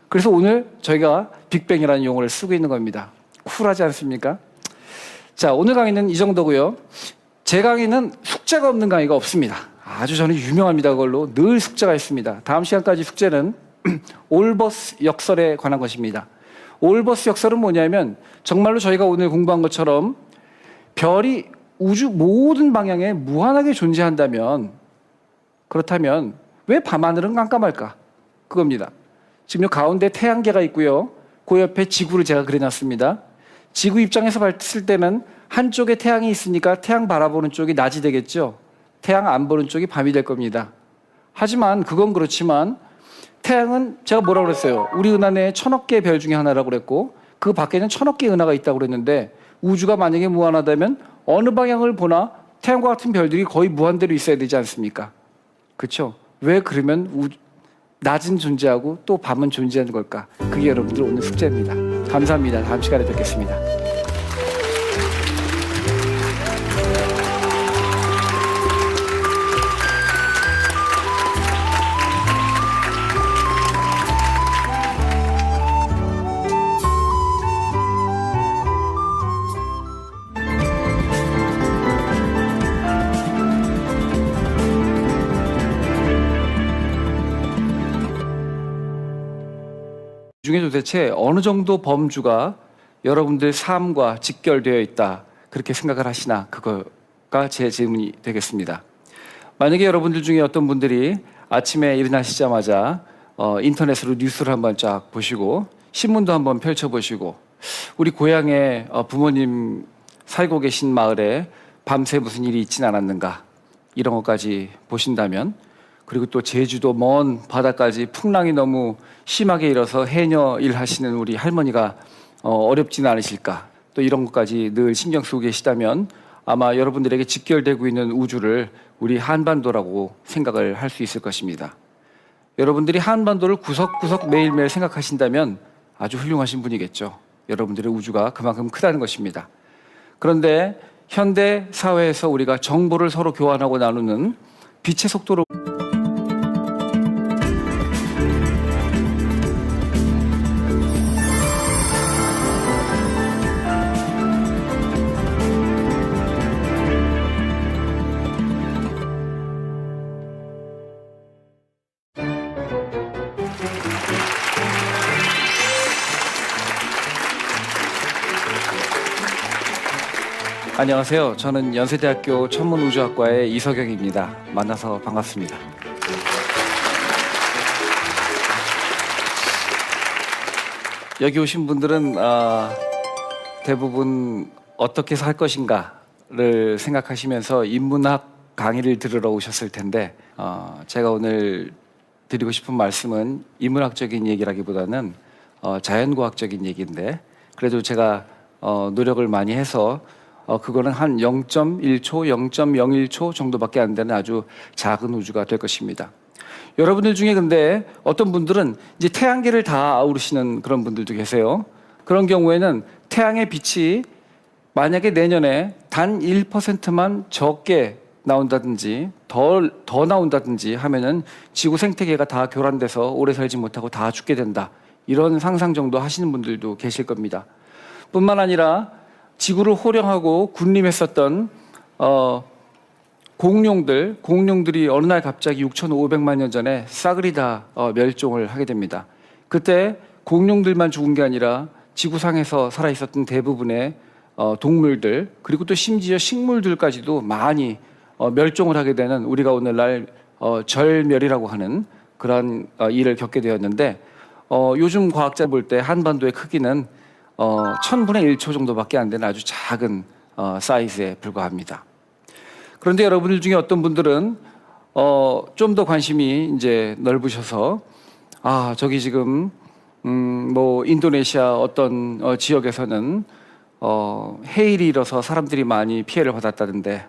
Speaker 1: 그래서 오늘 저희가 빅뱅이라는 용어를 쓰고 있는 겁니다. 쿨하지 않습니까? 자, 오늘 강의는 이 정도고요. 제 강의는 숙제가 없는 강의가 없습니다. 아주 저는 유명합니다. 그걸로 늘 숙제가 있습니다. 다음 시간까지 숙제는 올버스 역설에 관한 것입니다. 올버스 역설은 뭐냐면 정말로 저희가 오늘 공부한 것처럼 별이 우주 모든 방향에 무한하게 존재한다면 그렇다면 왜 밤하늘은 깜깜할까? 그겁니다. 지금 요 가운데 태양계가 있고요. 그 옆에 지구를 제가 그려놨습니다. 지구 입장에서 봤을 때는 한쪽에 태양이 있으니까 태양 바라보는 쪽이 낮이 되겠죠. 태양 안 보는 쪽이 밤이 될 겁니다. 하지만 그건 그렇지만 태양은 제가 뭐라고 그랬어요? 우리 은하 내에 1000억 개의 별 중에 하나라고 그랬고 그 밖에는 1000억 개의 은하가 있다고 그랬는데 우주가 만약에 무한하다면 어느 방향을 보나 태양과 같은 별들이 거의 무한대로 있어야 되지 않습니까? 그렇죠? 왜 그러면 낮은 존재하고 또 밤은 존재하는 걸까? 그게 여러분들 오늘 숙제입니다. 감사합니다. 다음 시간에 뵙겠습니다. 중에 도대체 어느 정도 범주가 여러분들 삶과 직결되어 있다 그렇게 생각을 하시나 그거가 제 질문이 되겠습니다. 만약에 여러분들 중에 어떤 분들이 아침에 일어나시자마자 인터넷으로 뉴스를 한번 쫙 보시고 신문도 한번 펼쳐보시고 우리 고향에 부모님 살고 계신 마을에 밤새 무슨 일이 있진 않았는가 이런 것까지 보신다면 그리고 또 제주도 먼 바다까지 풍랑이 너무 심하게 일어서 해녀 일하시는 우리 할머니가 어렵지는 않으실까 또 이런 것까지 늘 신경 쓰고 계시다면 아마 여러분들에게 직결되고 있는 우주를 우리 한반도라고 생각을 할 수 있을 것입니다. 여러분들이 한반도를 구석구석 매일매일 생각하신다면 아주 훌륭하신 분이겠죠. 여러분들의 우주가 그만큼 크다는 것입니다. 그런데 현대 사회에서 우리가 정보를 서로 교환하고 나누는 빛의 속도로 안녕하세요. 저는 연세대학교 천문우주학과의 이석영입니다. 만나서 반갑습니다. 여기 오신 분들은 대부분 어떻게 살 것인가를 생각하시면서 인문학 강의를 들으러 오셨을 텐데 제가 오늘 드리고 싶은 말씀은 인문학적인 얘기라기보다는 자연과학적인 얘기인데 그래도 제가 노력을 많이 해서 그거는 한 0.1초, 0.01초 정도밖에 안 되는 아주 작은 우주가 될 것입니다. 여러분들 중에 근데 어떤 분들은 이제 태양계를 다 아우르시는 그런 분들도 계세요. 그런 경우에는 태양의 빛이 만약에 내년에 단 1%만 적게 나온다든지 더 나온다든지 하면은 지구 생태계가 다 교란돼서 오래 살지 못하고 다 죽게 된다. 이런 상상 정도 하시는 분들도 계실 겁니다. 뿐만 아니라 지구를 호령하고 군림했었던 공룡들이 어느 날 갑자기 6,500만 년 전에 싸그리 다 멸종을 하게 됩니다. 그때 공룡들만 죽은 게 아니라 지구상에서 살아 있었던 대부분의 동물들 그리고 또 심지어 식물들까지도 많이 멸종을 하게 되는 우리가 오늘날 절멸이라고 하는 그런 일을 겪게 되었는데 요즘 과학자 볼 때 한반도의 크기는 1000분의 1초 정도밖에 안 되는 아주 작은 사이즈에 불과합니다. 그런데 여러분들 중에 어떤 분들은 좀 더 관심이 이제 넓으셔서 저기 지금 뭐 인도네시아 어떤 지역에서는 해일이 일어서 사람들이 많이 피해를 받았다던데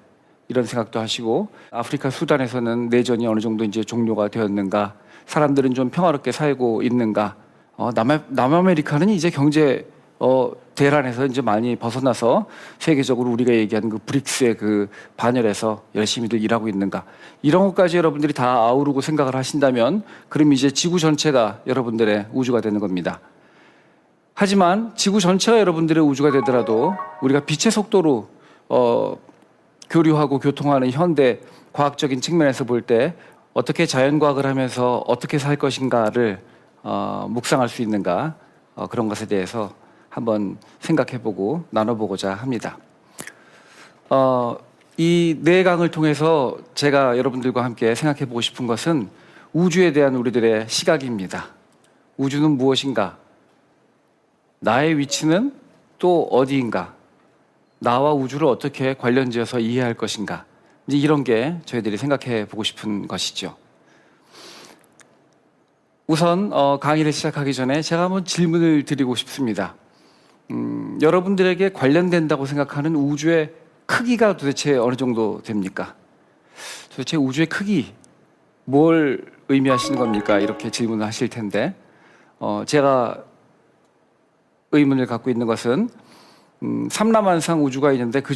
Speaker 1: 이런 생각도 하시고 아프리카 수단에서는 내전이 어느 정도 이제 종료가 되었는가 사람들은 좀 평화롭게 살고 있는가 남아메리카는 이제 경제 대란에서 이제 많이 벗어나서 세계적으로 우리가 얘기하는 그 브릭스의 그 반열에서 열심히들 일하고 있는가 이런 것까지 여러분들이 다 아우르고 생각을 하신다면 그럼 이제 지구 전체가 여러분들의 우주가 되는 겁니다. 하지만 지구 전체가 여러분들의 우주가 되더라도 우리가 빛의 속도로 교류하고 교통하는 현대 과학적인 측면에서 볼 때 어떻게 자연과학을 하면서 어떻게 살 것인가를 묵상할 수 있는가 그런 것에 대해서 한번 생각해보고 나눠보고자 합니다. 이 네 강을 통해서 제가 여러분들과 함께 생각해보고 싶은 것은 우주에 대한 우리들의 시각입니다. 우주는 무엇인가? 나의 위치는 또 어디인가? 나와 우주를 어떻게 관련지어서 이해할 것인가? 이제 이런 게 저희들이 생각해 보고 싶은 것이죠. 우선 강의를 시작하기 전에 제가 한번 질문을 드리고 싶습니다. 여러분들에게 관련된다고 생각하는 우주의 크기가 도대체 어느 정도 됩니까? 도대체 우주의 크기, 뭘 의미하시는 겁니까? 이렇게 질문을 하실 텐데 제가 의문을 갖고 있는 것은 삼라만상 우주가 있는데 그